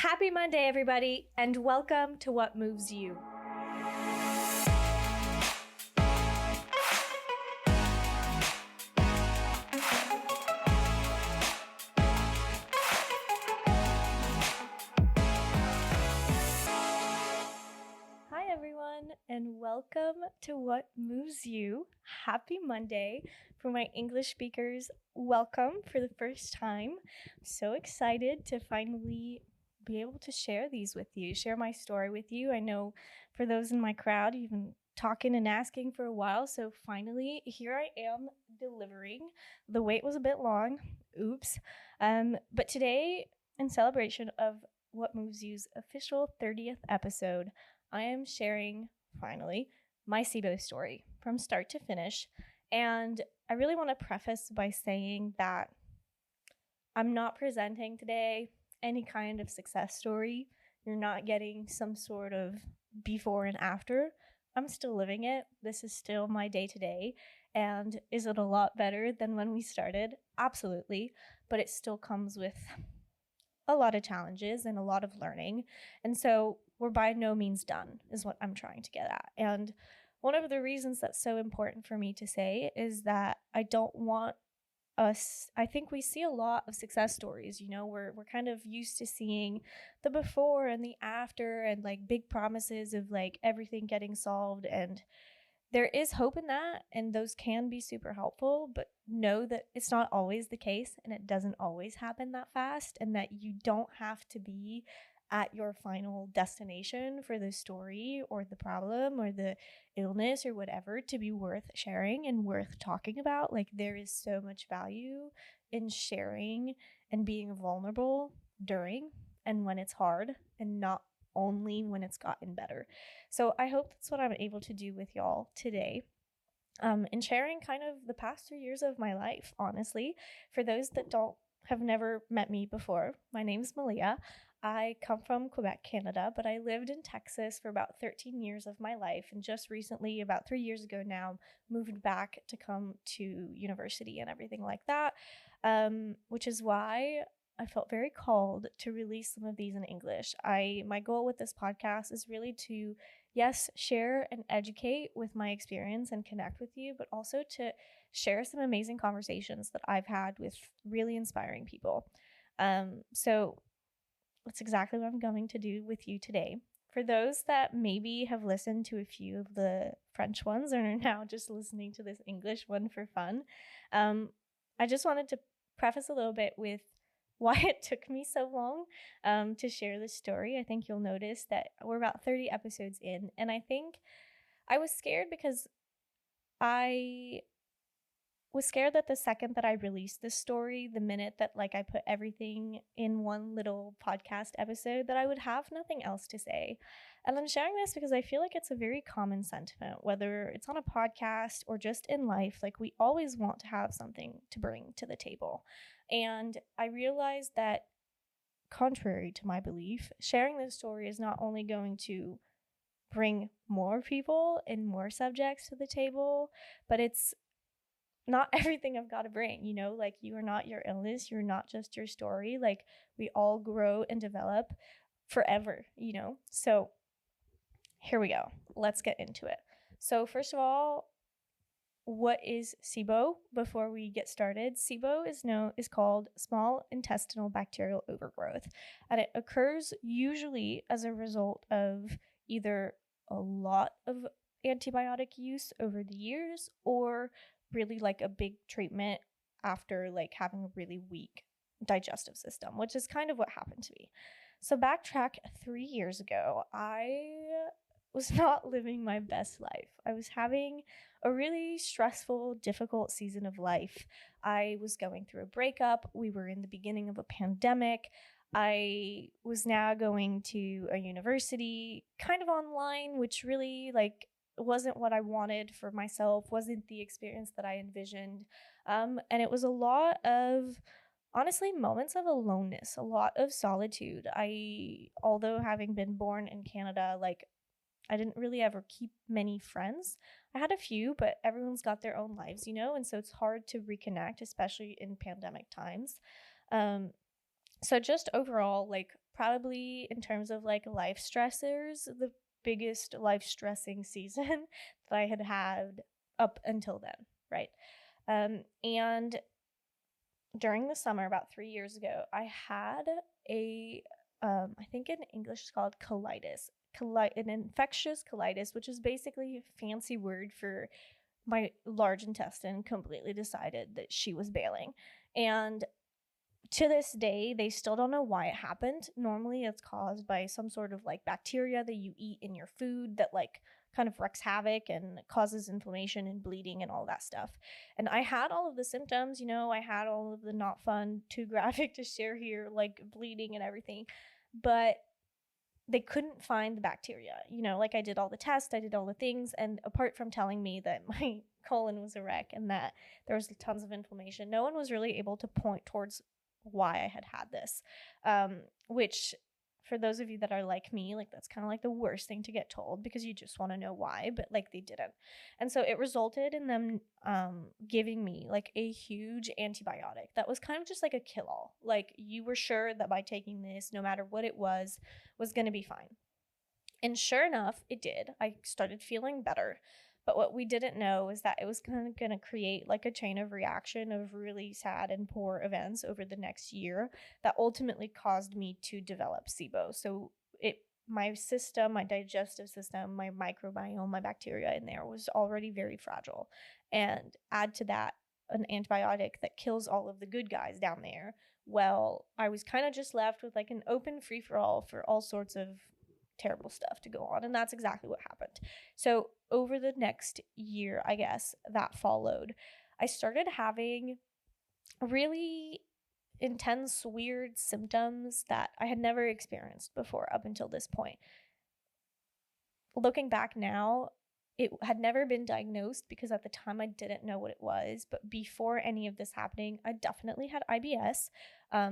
Happy Monday, everybody, and welcome to What Moves You. Hi, everyone, and welcome to What Moves You. Happy Monday. For my English speakers, welcome for the first time. I'm so excited to finally be able to share these with you, share my story with you. I know for those in my crowd, you've been talking and asking for a while, so finally here I am delivering. The wait was a bit long, oops. But today, in celebration of What Moves You's official 30th episode, I am sharing, finally, my SIBO story from start to finish. And I really want to preface by saying that I'm not presenting today any kind of success story. You're not getting some sort of before and after. I'm still living it. This is still my day-to-day. And is it a lot better than when we started? Absolutely. But it still comes with a lot of challenges and a lot of learning. And so we're by no means done, is what I'm trying to get at. And one of the reasons that's so important for me to say is that I don't want I think we see a lot of success stories. We're kind of used to seeing the before and the after and like big promises of like everything getting solved. And there is hope in that, and those can be super helpful, but know that it's not always the case and it doesn't always happen that fast, and that you don't have to be at your final destination for the story or the problem or the illness or whatever to be worth sharing and worth talking about. Like, there is so much value in sharing and being vulnerable during and when it's hard, and not only when it's gotten better. So I hope that's what I'm able to do with y'all today. In sharing kind of the past 3 years of my life, honestly. For those that have never met me before, my name's Malia. I come from Quebec, Canada, but I lived in Texas for about 13 years of my life, and just recently, about 3 years ago now, moved back to come to university and everything like that, which is why I felt very called to release some of these in English. My goal with this podcast is really to, yes, share and educate with my experience and connect with you, but also to share some amazing conversations that I've had with really inspiring people. So that's exactly what I'm going to do with you today. For those that maybe have listened to a few of the French ones and are now just listening to this English one for fun, I just wanted to preface a little bit with why it took me so long to share this story. I think you'll notice that we're about 30 episodes in, and I think I was scared because I was scared that the second that I released this story, the minute that I put everything in one little podcast episode, that I would have nothing else to say. And I'm sharing this because I feel like it's a very common sentiment, whether it's on a podcast or just in life. We always want to have something to bring to the table. And I realized that, contrary to my belief, sharing this story is not only going to bring more people and more subjects to the table, but it's not everything I've got to bring, you are not your illness. You're not just your story. We all grow and develop forever, So here we go. Let's get into it. So first of all, what is SIBO? Before we get started, SIBO is called small intestinal bacterial overgrowth, and it occurs usually as a result of either a lot of antibiotic use over the years or really a big treatment after having a really weak digestive system, which is kind of what happened to me. So backtrack 3 years ago, I was not living my best life. I was having a really stressful, difficult season of life. I was going through a breakup. We were in the beginning of a pandemic. I was now going to a university kind of online, which really wasn't what I wanted for myself, wasn't the experience that I envisioned. And it was a lot of, honestly, moments of aloneness, a lot of solitude. Although having been born in Canada, I didn't really ever keep many friends. I had a few, but everyone's got their own lives, and so it's hard to reconnect, especially in pandemic times. So just overall, probably in terms of like life stressors, the biggest life stressing season that I had up until then, right? And during the summer, about 3 years ago, I had I think in English it's called colitis, an infectious colitis, which is basically a fancy word for my large intestine completely decided that she was bailing. And to this day, they still don't know why it happened. Normally, it's caused by some sort of like bacteria that you eat in your food that like kind of wreaks havoc and causes inflammation and bleeding and all that stuff. And I had all of the symptoms, I had all of the not fun, too graphic to share here, like bleeding and everything. But they couldn't find the bacteria. Like I did all the tests, I did all the things. And apart from telling me that my colon was a wreck and that there was tons of inflammation, no one was really able to point towards why I had this, which for those of you that are like me, like that's kind of like the worst thing to get told because you just want to know why, but like they didn't. And so it resulted in them giving me like a huge antibiotic that was kind of just like a kill-all. Like you were sure that by taking this, no matter what it was going to be fine. And sure enough, it did. I started feeling better. But what we didn't know is that it was kind of going to create like a chain of reaction of really sad and poor events over the next year that ultimately caused me to develop SIBO. So my system, my digestive system, my microbiome, my bacteria in there was already very fragile. And add to that an antibiotic that kills all of the good guys down there. Well, I was kind of just left with like an open free-for-all for all sorts of terrible stuff to go on. And that's exactly what happened. So over the next year, I guess, that followed, I started having really intense, weird symptoms that I had never experienced before up until this point. Looking back now, it had never been diagnosed because at the time I didn't know what it was. But before any of this happening, I definitely had IBS.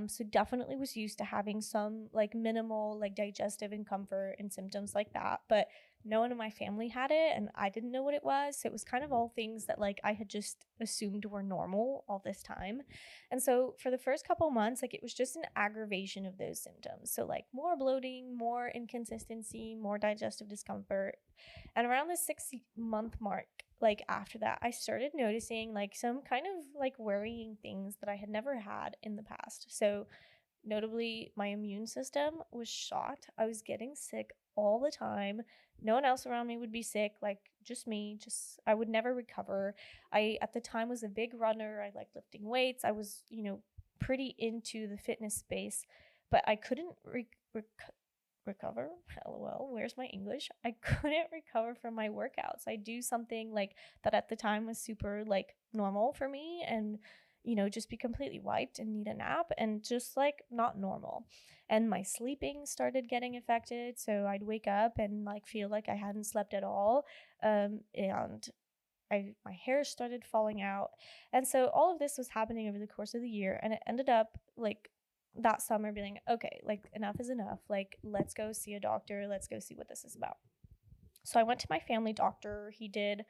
So definitely was used to having some like minimal like digestive discomfort and symptoms like that. But no one in my family had it and I didn't know what it was. So it was kind of all things that like I had just assumed were normal all this time. And so for the first couple months, like it was just an aggravation of those symptoms. So like more bloating, more inconsistency, more digestive discomfort. And around the 6-month mark, like after that, I started noticing like some kind of like worrying things that I had never had in the past. So notably, my immune system was shot. I was getting sick all the time. No one else around me would be sick, like just me. I would never recover. I at the time was a big runner. I liked lifting weights. I was, pretty into the fitness space, but I couldn't recover. LOL, where's my English? I couldn't recover from my workouts. I do something like that at the time was super like normal for me and just be completely wiped and need a nap and just like not normal. And my sleeping started getting affected, so I'd wake up and like feel like I hadn't slept at all. And my hair started falling out. And so all of this was happening over the course of the year, and it ended up like that summer being okay, like enough is enough, like let's go see a doctor, let's go see what this is about. So I went to my family doctor. He did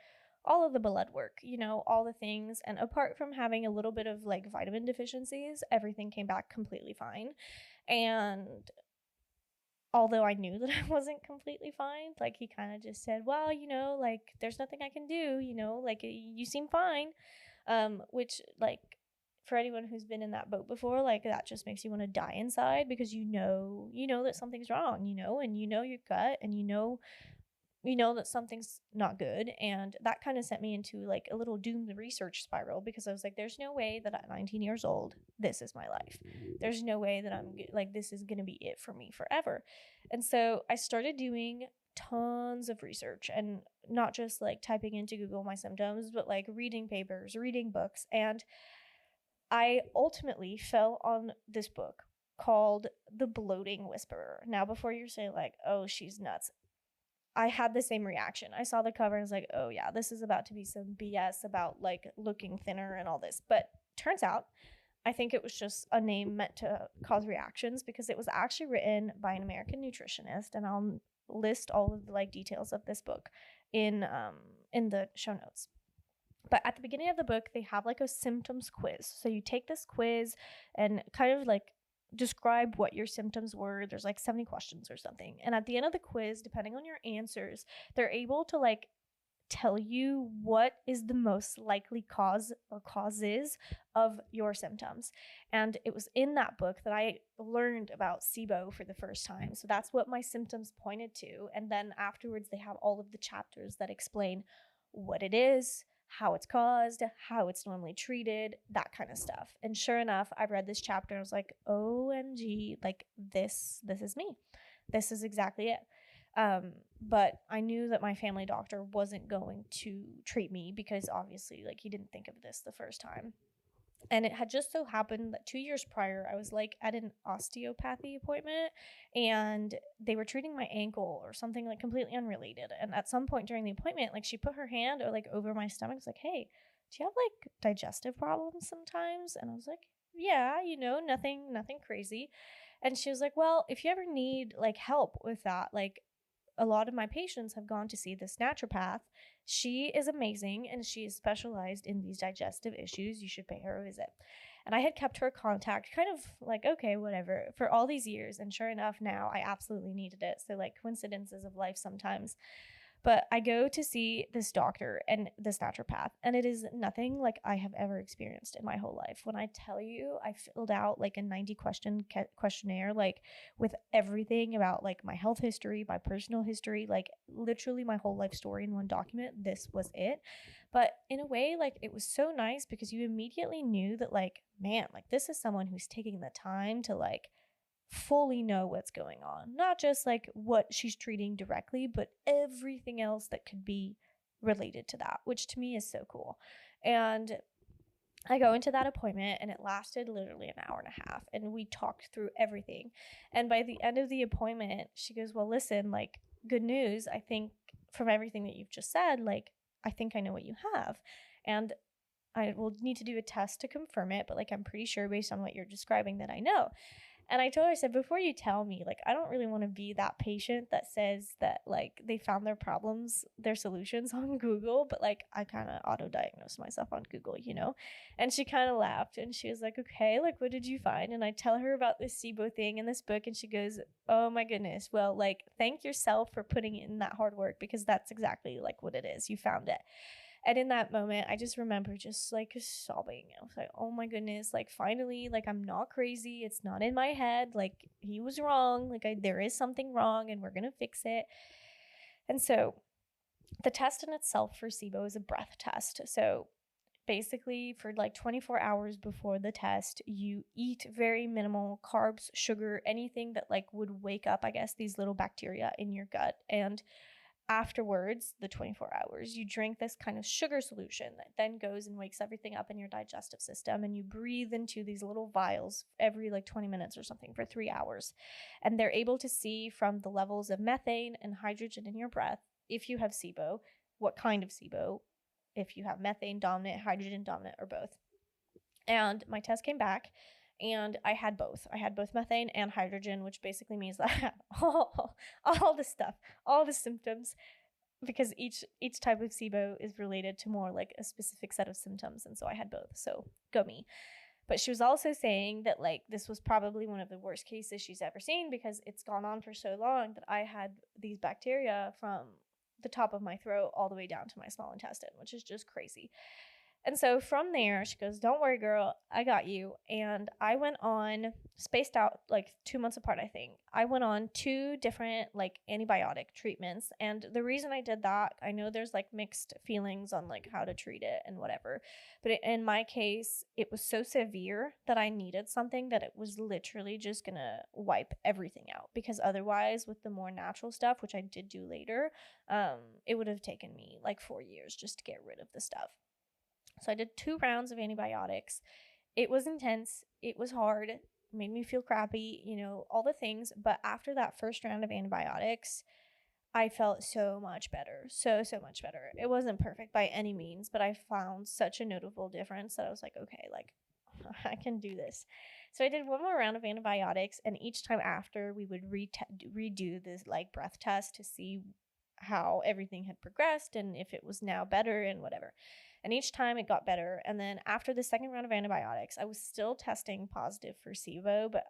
all of the blood work, all the things, and apart from having a little bit of like vitamin deficiencies, everything came back completely fine. And although I knew that I wasn't completely fine, like he kind of just said, well, like there's nothing I can do, like you seem fine. Which like for anyone who's been in that boat before, like that just makes you want to die inside because you know that something's wrong, and your gut, and you know that something's not good. And that kind of sent me into like a little doomed research spiral because I was like, there's no way that at 19 years old, this is my life. There's no way that I'm like, this is going to be it for me forever. And so I started doing tons of research and not just like typing into Google my symptoms, but like reading papers, reading books. And I ultimately fell on this book called The Bloating Whisperer. Now, before you're saying like, oh, she's nuts, I had the same reaction. I saw the cover and was like, oh yeah, this is about to be some BS about like looking thinner and all this. But turns out, I think it was just a name meant to cause reactions because it was actually written by an American nutritionist, and I'll list all of the like details of this book in the show notes. But at the beginning of the book, they have like a symptoms quiz. So you take this quiz and kind of like describe what your symptoms were. There's like 70 questions or something. And at the end of the quiz, depending on your answers, they're able to like tell you what is the most likely cause or causes of your symptoms. And it was in that book that I learned about SIBO for the first time. So that's what my symptoms pointed to. And then afterwards, they have all of the chapters that explain what it is, how it's caused, how it's normally treated, that kind of stuff. And sure enough, I read this chapter and I was like, OMG, like this is me. This is exactly it. But I knew that my family doctor wasn't going to treat me because obviously like he didn't think of this the first time. And it had just so happened that 2 years prior, I was like at an osteopathy appointment and they were treating my ankle or something like completely unrelated. And at some point during the appointment, like she put her hand or like over my stomach. It's like, hey, do you have like digestive problems sometimes? And I was like, yeah, nothing crazy. And she was like, well, if you ever need like help with that, like a lot of my patients have gone to see this naturopath. She is amazing and she is specialized in these digestive issues. You should pay her a visit. And I had kept her contact kind of like, okay, whatever, for all these years. And sure enough, now I absolutely needed it. So like coincidences of life sometimes. But I go to see this doctor and this naturopath, and it is nothing like I have ever experienced in my whole life. When I tell you, I filled out like a 90 question questionnaire, like with everything about like my health history, my personal history, like literally my whole life story in one document. This was it. But in a way, like it was so nice because you immediately knew that like, man, like this is someone who's taking the time to like fully know what's going on, not just like what she's treating directly, but everything else that could be related to that, which to me is so cool. And I go into that appointment and it lasted literally an hour and a half and we talked through everything. And by the end of the appointment, she goes, well, listen, like good news. I think from everything that you've just said, like, I think I know what you have. And I will need to do a test to confirm it, but like, I'm pretty sure based on what you're describing that I know. And I told her, I said, before you tell me, like, I don't really want to be that patient that says that, like, they found their problems, their solutions on Google, but, like, I kind of auto-diagnosed myself on Google, And she kind of laughed, and she was like, okay, like, what did you find? And I tell her about this SIBO thing in this book, and she goes, oh, my goodness. Well, like, thank yourself for putting in that hard work, because that's exactly, like, what it is. You found it. And in that moment, I just remember just like sobbing. I was like, oh my goodness, like finally, like I'm not crazy. It's not in my head. Like he was wrong. Like there is something wrong and we're going to fix it. And so the test in itself for SIBO is a breath test. So basically for like 24 hours before the test, you eat very minimal carbs, sugar, anything that like would wake up, I guess, these little bacteria in your gut. And afterwards, the 24 hours, you drink this kind of sugar solution that then goes and wakes everything up in your digestive system, and you breathe into these little vials every like 20 minutes or something for 3 hours. And they're able to see from the levels of methane and hydrogen in your breath, if you have SIBO, what kind of SIBO, if you have methane dominant, hydrogen dominant, or both. And my test came back and I had both. I had both methane and hydrogen, which basically means that I had all the stuff, all the symptoms, because each type of SIBO is related to more like a specific set of symptoms. And so I had both. So go me. But she was also saying that like this was probably one of the worst cases she's ever seen because it's gone on for so long that I had these bacteria from the top of my throat all the way down to my small intestine, which is just crazy. And so from there, she goes, don't worry, girl, I got you. And I went on, spaced out like 2 months apart, I think. I went on 2 different like antibiotic treatments. And the reason I did that, I know there's like mixed feelings on like how to treat it and whatever. But in my case, it was so severe that I needed something that it was literally just going to wipe everything out. Because otherwise, with the more natural stuff, which I did do later, it would have taken me like 4 years just to get rid of the stuff. So I did 2 rounds of antibiotics. It was intense. It was hard. It made me feel crappy, all the things. But after that first round of antibiotics, I felt so much better. So much better. It wasn't perfect by any means, but I found such a notable difference that I was like, okay, like I can do this. So I did 1 more round of antibiotics. And each time after, we would redo this like breath test to see how everything had progressed and if it was now better and whatever. And each time it got better. And then after the second round of antibiotics, I was still testing positive for SIBO, but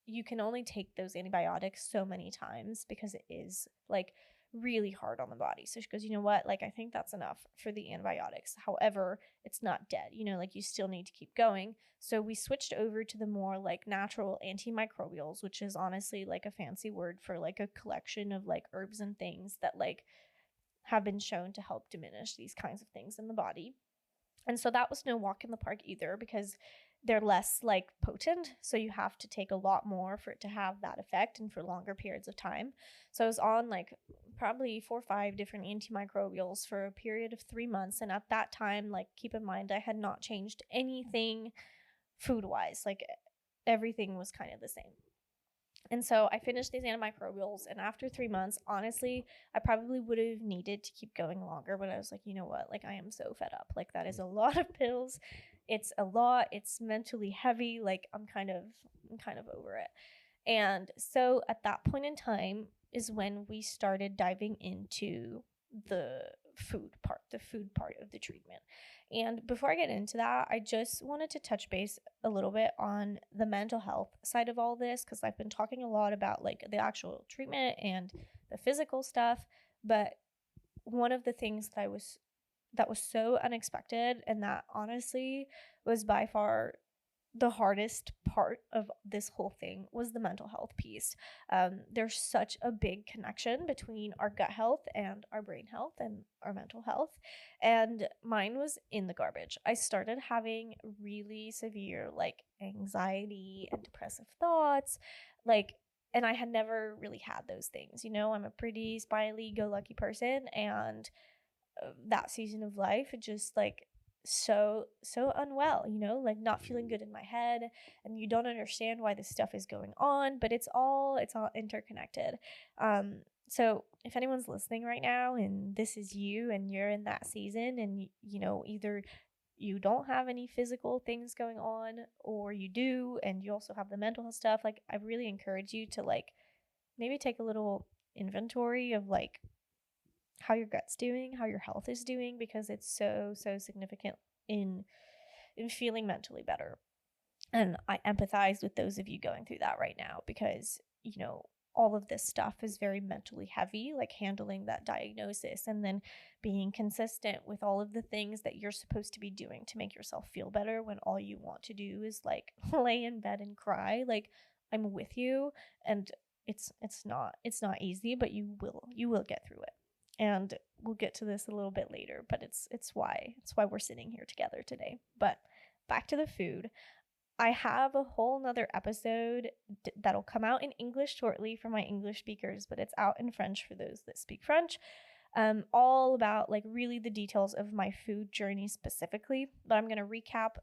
you can only take those antibiotics so many times because it is like really hard on the body. So she goes, you know what? Like, I think that's enough for the antibiotics. However, it's not dead, you know, like you still need to keep going. So we switched over to the more like natural antimicrobials, which is honestly like a fancy word for like a collection of like herbs and things that like have been shown to help diminish these kinds of things in the body. And so that was no walk in the park either, because they're less like potent. So you have to take a lot more for it to have that effect and for longer periods of time. So I was on like probably 4 or 5 different antimicrobials for a period of 3 months. And at that time, like, keep in mind, I had not changed anything food wise. Like, everything was kind of the same. And so I finished these antimicrobials, and after 3 months, honestly, I probably would have needed to keep going longer, but I was like, you know what? Like, I am so fed up. Like, that is a lot of pills. It's a lot. It's mentally heavy. Like, I'm kind of over it. And so at that point in time is when we started diving into the food part of the treatment. And before I get into that, I just wanted to touch base a little bit on the mental health side of all this, because I've been talking a lot about like the actual treatment and the physical stuff, but one of the things that was so unexpected, and that honestly was by far the hardest part of this whole thing, was the mental health piece. There's such a big connection between our gut health and our brain health and our mental health. And mine was in the garbage. I started having really severe like anxiety and depressive thoughts, like, and I had never really had those things. You know, I'm a pretty smiley go lucky person, and that season of life, it just like so unwell, you know, like not feeling good in my head, and you don't understand why this stuff is going on, but it's all interconnected. So if anyone's listening right now and this is you and you're in that season, and you know, either you don't have any physical things going on, or you do and you also have the mental health stuff, like, I really encourage you to like maybe take a little inventory of like how your gut's doing, how your health is doing, because it's so significant in feeling mentally better. And I empathize with those of you going through that right now, because, you know, all of this stuff is very mentally heavy, like handling that diagnosis and then being consistent with all of the things that you're supposed to be doing to make yourself feel better, when all you want to do is like lay in bed and cry. Like, I'm with you, and it's not easy, but you will get through it. And we'll get to this a little bit later, but it's why we're sitting here together today. But back to the food. I have a whole nother episode that'll come out in English shortly for my English speakers, but it's out in French for those that speak French. All about like really the details of my food journey specifically, but I'm going to recap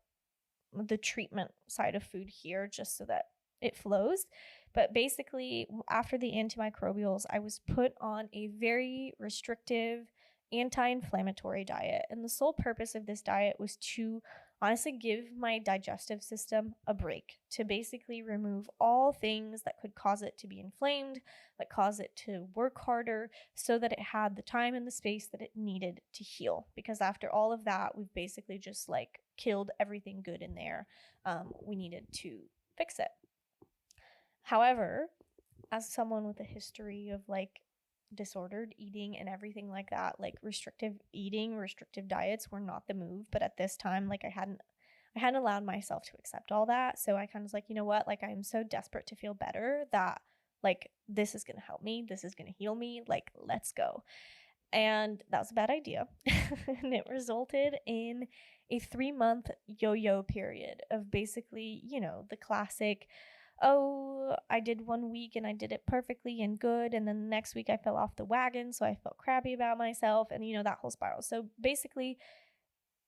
the treatment side of food here just so that it flows. But basically, after the antimicrobials, I was put on a very restrictive anti-inflammatory diet. And the sole purpose of this diet was to honestly give my digestive system a break, to basically remove all things that could cause it to be inflamed, that cause it to work harder, so that it had the time and the space that it needed to heal. Because after all of that, we've basically just like killed everything good in there. We needed to fix it. However, as someone with a history of like disordered eating and everything like that, like restrictive eating, restrictive diets were not the move. But at this time, like I hadn't allowed myself to accept all that. So I kind of was like, you know what, like I'm so desperate to feel better that like this is going to help me. This is going to heal me. Like, let's go. And that was a bad idea. And it resulted in a 3-month yo-yo period of basically, you know, the classic, oh, I did 1 week and I did it perfectly and good, and then the next week I fell off the wagon, so I felt crappy about myself, and, you know, that whole spiral. So basically,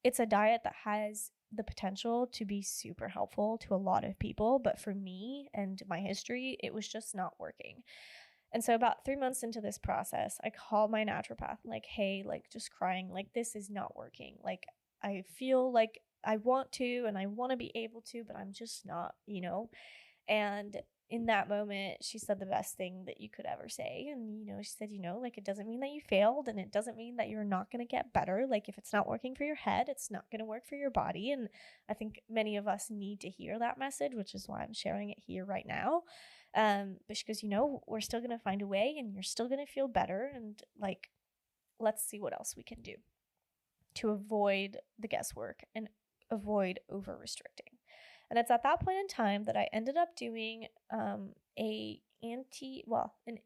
it's a diet that has the potential to be super helpful to a lot of people, but for me and my history, it was just not working. And so about 3 months into this process, I called my naturopath, like, hey, like, just crying, like, this is not working. Like, I feel like I want to and I want to be able to, but I'm just not, you know? And in that moment, she said the best thing that you could ever say. And, she said, like, it doesn't mean that you failed, and it doesn't mean that you're not going to get better. Like, if it's not working for your head, it's not going to work for your body. And I think many of us need to hear that message, which is why I'm sharing it here right now. Because, we're still going to find a way, and you're still going to feel better. And like, let's see what else we can do to avoid the guesswork and avoid over restricting. And it's at that point in time that I ended up doing an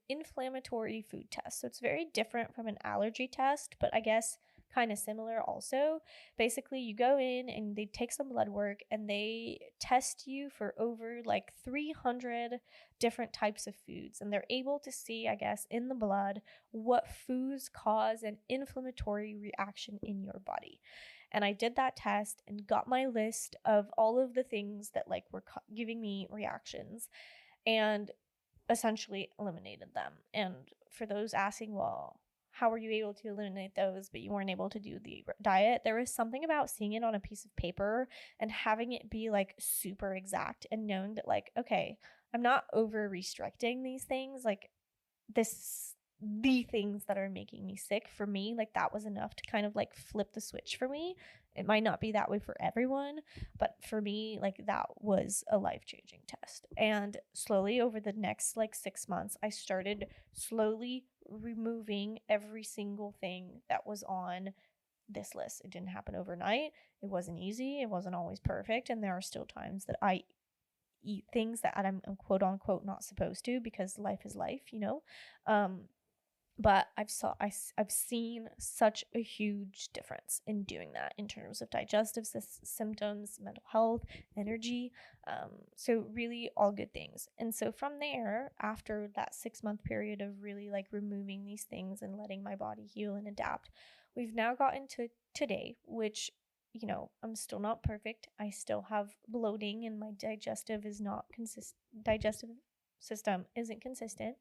inflammatory food test. So it's very different from an allergy test, but I guess kind of similar also. Basically, you go in and they take some blood work and they test you for over like 300 different types of foods. And they're able to see, I guess, in the blood what foods cause an inflammatory reaction in your body. And I did that test and got my list of all of the things that like were giving me reactions and essentially eliminated them. And for those asking, well, how were you able to eliminate those, but you weren't able to do the diet? There was something about seeing it on a piece of paper and having it be like super exact and knowing that like, okay, I'm not over restricting these things. Like the things that are making me sick for me, like that was enough to kind of like flip the switch for me. It might not be that way for everyone, but for me, like that was a life-changing test. And slowly over the next like 6 months, I started slowly removing every single thing that was on this list. It didn't happen overnight. It wasn't easy. It wasn't always perfect. And there are still times that I eat things that I'm quote unquote not supposed to, because life is life, but I've seen such a huge difference in doing that in terms of digestive symptoms, mental health, energy. So really all good things. And so from there, after that 6-month period of really like removing these things and letting my body heal and adapt, we've now gotten to today, which I'm still not perfect. I still have bloating and my digestive system isn't consistent.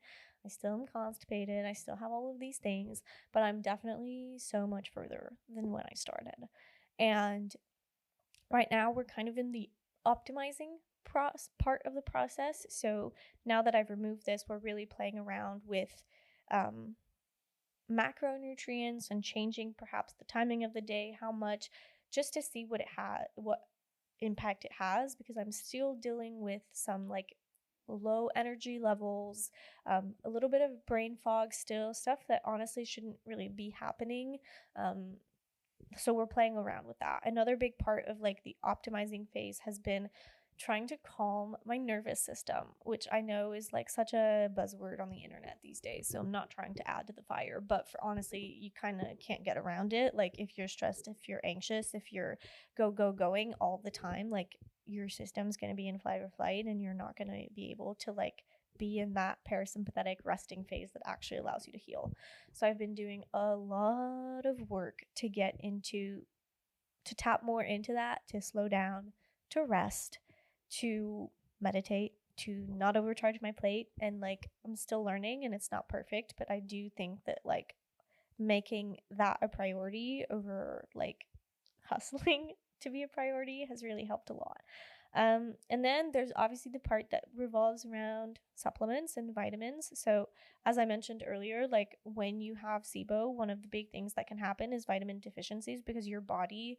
I still am constipated. I still have all of these things, but I'm definitely so much further than when I started. And right now we're kind of in the optimizing part of the process. So now that I've removed this, we're really playing around with macronutrients and changing perhaps the timing of the day, how much, just to see what impact it has, because I'm still dealing with some like low energy levels, a little bit of brain fog still, stuff that honestly shouldn't really be happening. So we're playing around with that. Another big part of like the optimizing phase has been trying to calm my nervous system, which I know is like such a buzzword on the internet these days. So I'm not trying to add to the fire, but for honestly, you kind of can't get around it. Like if you're stressed, if you're anxious, if you're going all the time, like your system's going to be in fight or flight, and you're not going to be able to like be in that parasympathetic resting phase that actually allows you to heal. So I've been doing a lot of work to tap more into that, to slow down, to rest, to meditate, to not overcharge my plate. And like I'm still learning and it's not perfect, but I do think that like making that a priority over like hustling to be a priority has really helped a lot. And then there's obviously the part that revolves around supplements and vitamins. So as I mentioned earlier, like when you have SIBO, one of the big things that can happen is vitamin deficiencies, because your body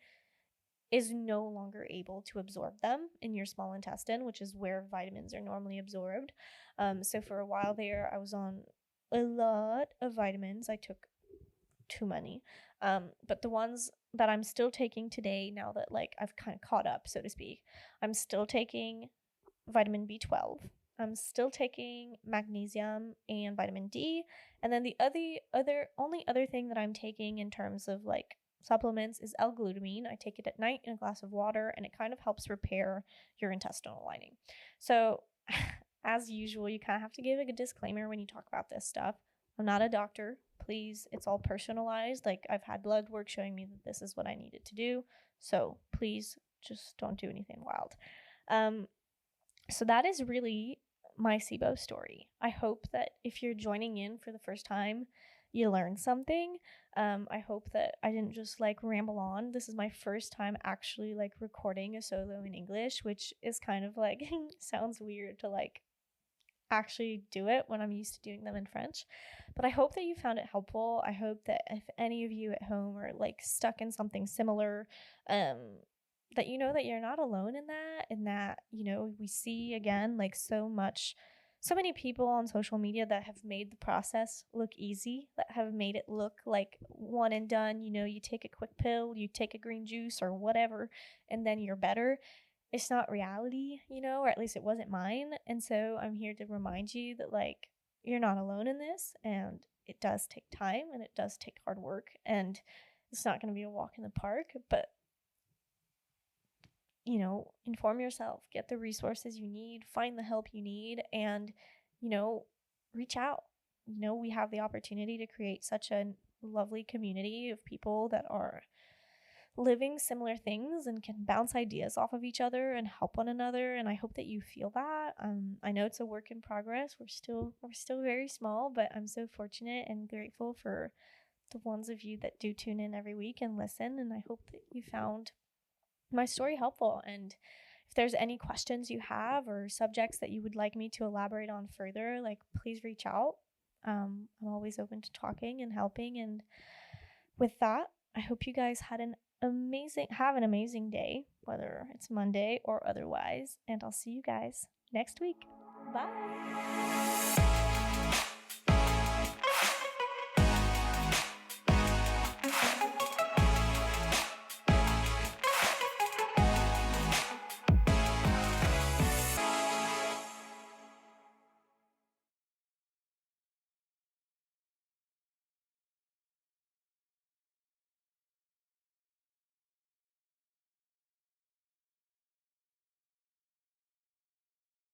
is no longer able to absorb them in your small intestine, which is where vitamins are normally absorbed. So for a while there, I was on a lot of vitamins. I took too many. But the ones that I'm still taking today, now that like I've kind of caught up, so to speak, I'm still taking vitamin B12. I'm still taking magnesium and vitamin D. And then the only other thing that I'm taking in terms of like supplements is L-glutamine. I take it at night in a glass of water, and it kind of helps repair your intestinal lining. So as usual, you kind of have to give a disclaimer when you talk about this stuff. I'm not a doctor. Please, it's all personalized. Like I've had blood work showing me that this is what I needed to do. So please just don't do anything wild. So that is really my SIBO story. I hope that if you're joining in for the first time, you learned something. I hope that I didn't just like ramble on. This is my first time actually like recording a solo in English, which is kind of like sounds weird to like actually do it when I'm used to doing them in French. But I hope that you found it helpful. I hope that if any of you at home are like stuck in something similar, um, that you know that you're not alone in that, and that, you know, we see again like so many people on social media that have made the process look easy, that have made it look like one and done. You know, you take a quick pill, you take a green juice or whatever, and then you're better. It's not reality, you know, or at least it wasn't mine. And so I'm here to remind you that, like, you're not alone in this, and it does take time and it does take hard work, and it's not going to be a walk in the park, but you know, inform yourself, get the resources you need, find the help you need, and, you know, reach out. You know, we have the opportunity to create such a lovely community of people that are living similar things and can bounce ideas off of each other and help one another. And I hope that you feel that. I know it's a work in progress. We're still very small, but I'm so fortunate and grateful for the ones of you that do tune in every week and listen. And I hope that you found my story helpful. And if there's any questions you have or subjects that you would like me to elaborate on further, like, please reach out. I'm always open to talking and helping. And with that, I hope you guys have an amazing day, whether it's Monday or otherwise. And I'll see you guys next week. Bye.